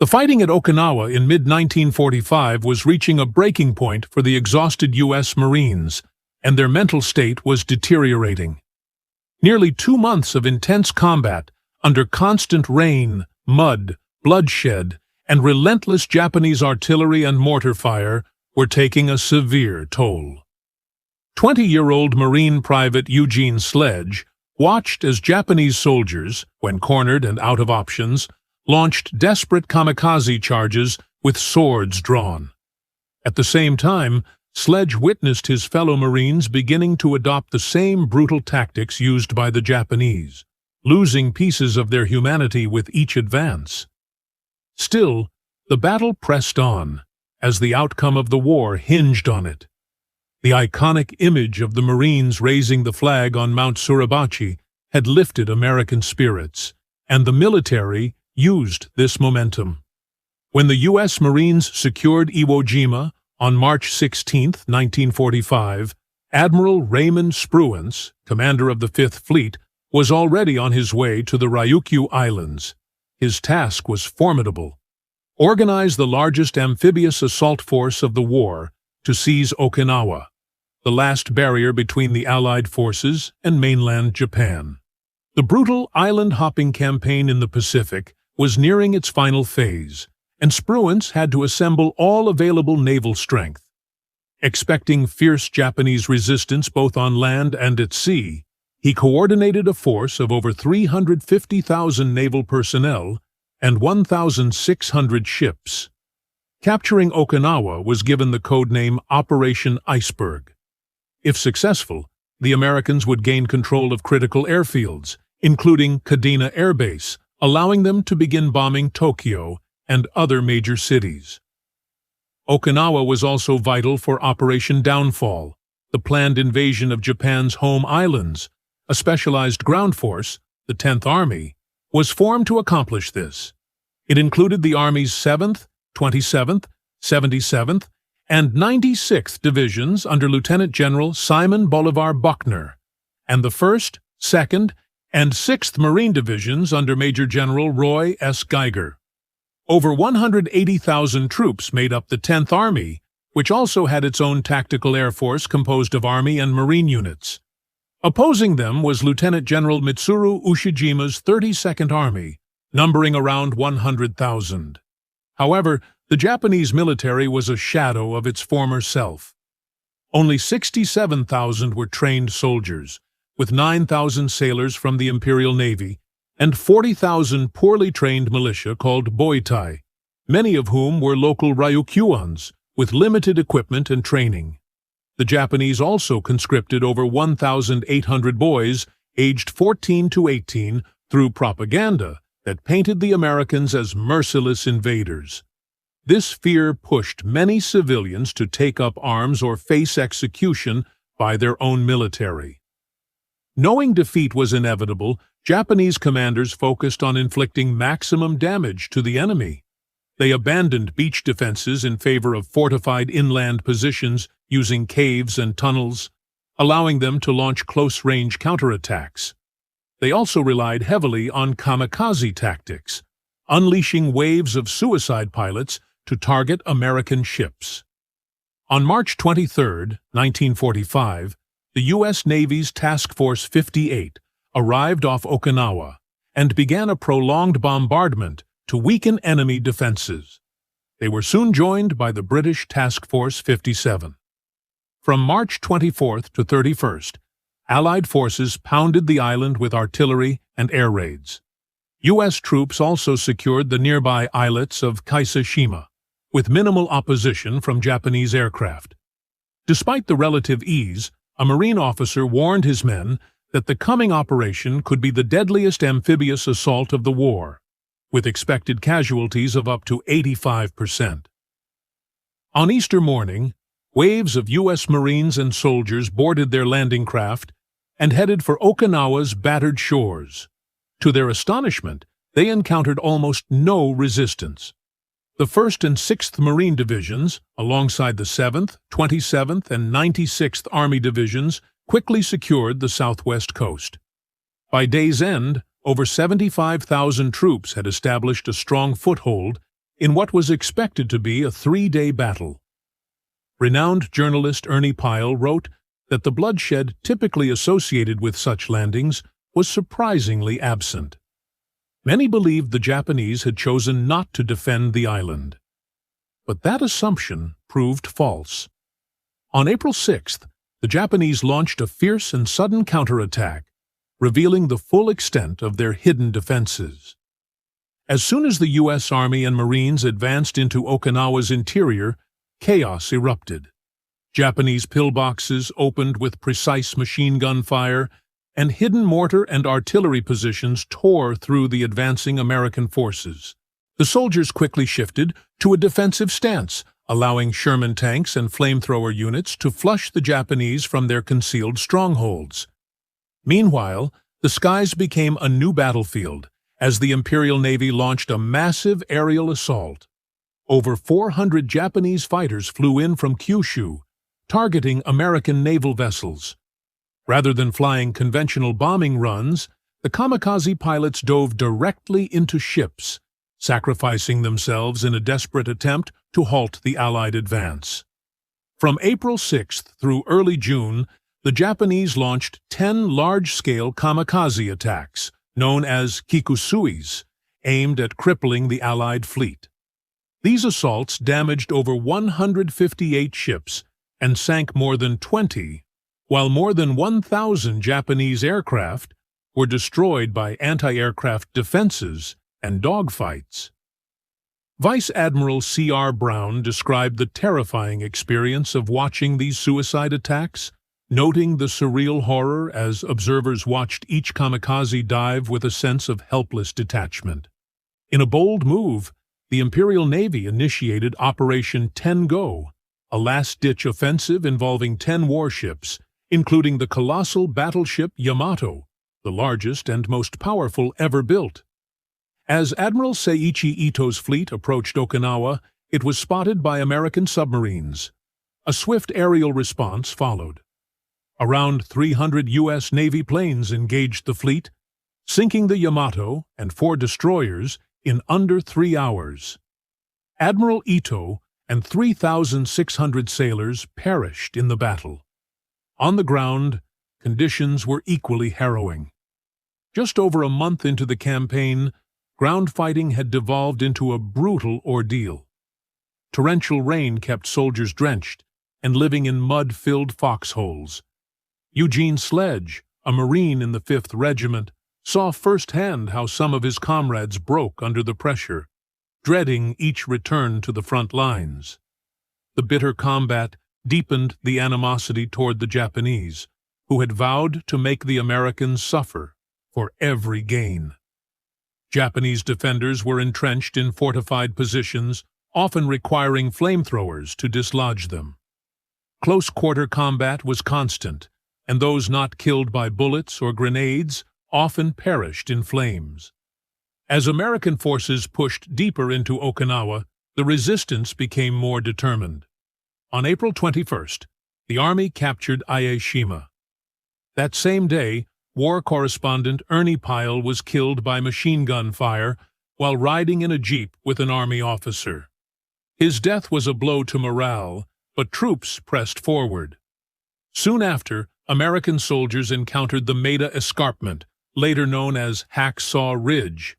The fighting at Okinawa in mid-1945 was reaching a breaking point for the exhausted U.S. Marines, and their mental state was deteriorating. Nearly 2 months of intense combat under constant rain, mud, bloodshed, and relentless Japanese artillery and mortar fire were taking a severe toll. 20-year-old Marine Private Eugene Sledge watched as Japanese soldiers, when cornered and out of options, launched desperate kamikaze charges with swords drawn. At the same time, Sledge witnessed his fellow Marines beginning to adopt the same brutal tactics used by the Japanese, losing pieces of their humanity with each advance. Still, the battle pressed on, as the outcome of the war hinged on it. The iconic image of the Marines raising the flag on Mount Suribachi had lifted American spirits, and the military used this momentum. When the U.S. Marines secured Iwo Jima on March 16, 1945, Admiral Raymond Spruance, commander of the Fifth Fleet, was already on his way to the Ryukyu Islands. His task was formidable: organize the largest amphibious assault force of the war to seize Okinawa, the last barrier between the Allied forces and mainland Japan. The brutal island-hopping campaign in the Pacific was nearing its final phase, and Spruance had to assemble all available naval strength. Expecting fierce Japanese resistance both on land and at sea, he coordinated a force of over 350,000 naval personnel and 1,600 ships. Capturing Okinawa was given the codename Operation Iceberg. If successful, the Americans would gain control of critical airfields, including Kadena Air Base, allowing them to begin bombing Tokyo and other major cities. Okinawa was also vital for Operation Downfall, the planned invasion of Japan's home islands. A specialized ground force, the 10th Army, was formed to accomplish this. It included the Army's 7th, 27th, 77th, and 96th Divisions under Lieutenant General Simon Bolivar Buckner, and the 1st, 2nd, and 6th Marine Divisions under Major General Roy S. Geiger. Over 180,000 troops made up the 10th Army, which also had its own tactical air force composed of Army and Marine units. Opposing them was Lieutenant General Mitsuru Ushijima's 32nd Army, numbering around 100,000. However, the Japanese military was a shadow of its former self. Only 67,000 were trained soldiers, with 9,000 sailors from the Imperial Navy, and 40,000 poorly trained militia called Boitai, many of whom were local Ryukyuans with limited equipment and training. The Japanese also conscripted over 1,800 boys aged 14 to 18 through propaganda that painted the Americans as merciless invaders. This fear pushed many civilians to take up arms or face execution by their own military. Knowing defeat was inevitable, Japanese commanders focused on inflicting maximum damage to the enemy. They abandoned beach defenses in favor of fortified inland positions using caves and tunnels, allowing them to launch close-range counterattacks. They also relied heavily on kamikaze tactics, unleashing waves of suicide pilots to target American ships. On March 23, 1945, the U.S. Navy's Task Force 58 arrived off Okinawa and began a prolonged bombardment to weaken enemy defenses. They were soon joined by the British Task Force 57. From March 24th to 31st, Allied forces pounded the island with artillery and air raids. U.S. troops also secured the nearby islets of Kaisashima, with minimal opposition from Japanese aircraft. Despite the relative ease, a Marine officer warned his men that the coming operation could be the deadliest amphibious assault of the war, with expected casualties of up to 85%. On Easter morning, waves of U.S. Marines and soldiers boarded their landing craft and headed for Okinawa's battered shores. To their astonishment, they encountered almost no resistance. The 1st and 6th Marine Divisions, alongside the 7th, 27th, and 96th Army Divisions, quickly secured the southwest coast. By day's end, over 75,000 troops had established a strong foothold in what was expected to be a 3-day battle. Renowned journalist Ernie Pyle wrote that the bloodshed typically associated with such landings was surprisingly absent. Many believed the Japanese had chosen not to defend the island. But that assumption proved false. On April 6th, the Japanese launched a fierce and sudden counterattack, revealing the full extent of their hidden defenses. As soon as the U.S. Army and Marines advanced into Okinawa's interior, chaos erupted. Japanese pillboxes opened with precise machine gun fire, and hidden mortar and artillery positions tore through the advancing American forces. The soldiers quickly shifted to a defensive stance, allowing Sherman tanks and flamethrower units to flush the Japanese from their concealed strongholds. Meanwhile, the skies became a new battlefield as the Imperial Navy launched a massive aerial assault. Over 400 Japanese fighters flew in from Kyushu, targeting American naval vessels. Rather than flying conventional bombing runs, the Kamikaze pilots dove directly into ships, sacrificing themselves in a desperate attempt to halt the Allied advance. From April 6th through early June, the Japanese launched 10 large-scale kamikaze attacks, known as kikusuis, aimed at crippling the Allied fleet. These assaults damaged over 158 ships and sank more than 20, while more than 1,000 Japanese aircraft were destroyed by anti-aircraft defenses and dogfights. Vice Admiral C.R. Brown described the terrifying experience of watching these suicide attacks, noting the surreal horror as observers watched each kamikaze dive with a sense of helpless detachment. In a bold move, the Imperial Navy initiated Operation 10 Go, a last-ditch offensive involving 10 warships, including the colossal battleship Yamato, the largest and most powerful ever built. As Admiral Seiichi Ito's fleet approached Okinawa, it was spotted by American submarines. A swift aerial response followed. Around 300 U.S. Navy planes engaged the fleet, sinking the Yamato and 4 destroyers in under 3 hours. Admiral Ito and 3,600 sailors perished in the battle. On the ground, conditions were equally harrowing. Just over a month into the campaign, ground fighting had devolved into a brutal ordeal. Torrential rain kept soldiers drenched and living in mud-filled foxholes. Eugene Sledge, a Marine in the 5th Regiment, saw firsthand how some of his comrades broke under the pressure, dreading each return to the front lines. The bitter combat deepened the animosity toward the Japanese, who had vowed to make the Americans suffer for every gain. Japanese defenders were entrenched in fortified positions, often requiring flamethrowers to dislodge them. Close-quarter combat was constant, and those not killed by bullets or grenades often perished in flames. As American forces pushed deeper into Okinawa, the resistance became more determined. On April 21st, the Army captured Aishima. That same day, war correspondent Ernie Pyle was killed by machine gun fire while riding in a jeep with an Army officer. His death was a blow to morale, but troops pressed forward. Soon after, American soldiers encountered the Maida Escarpment, later known as Hacksaw Ridge.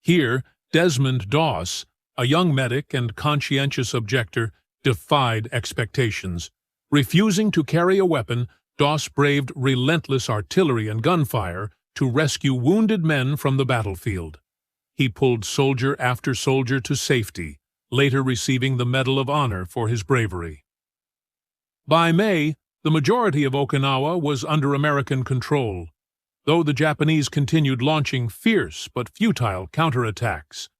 Here, Desmond Doss, a young medic and conscientious objector, defied expectations. Refusing to carry a weapon, Doss braved relentless artillery and gunfire to rescue wounded men from the battlefield. He pulled soldier after soldier to safety, later receiving the Medal of Honor for his bravery. By May, the majority of Okinawa was under American control, though the Japanese continued launching fierce but futile counterattacks.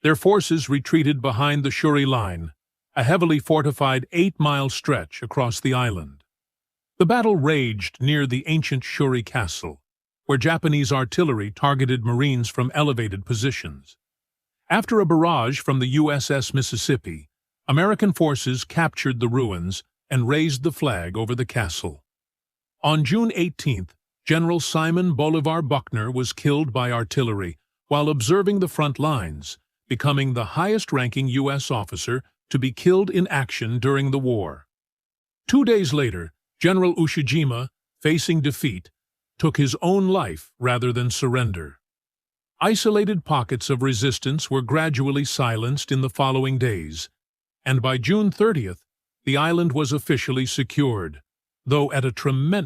Their forces retreated behind the Shuri Line, a heavily fortified 8-mile stretch across the island. The battle raged near the ancient Shuri Castle, where Japanese artillery targeted Marines from elevated positions. After a barrage from the USS Mississippi, American forces captured the ruins and raised the flag over the castle. On June 18th, General Simon Bolivar Buckner was killed by artillery while observing the front lines, becoming the highest-ranking U.S. officer to be killed in action during the war. 2 days later, General Ushijima, facing defeat, took his own life rather than surrender. Isolated pockets of resistance were gradually silenced in the following days, and by June 30th, the island was officially secured, though at a tremendous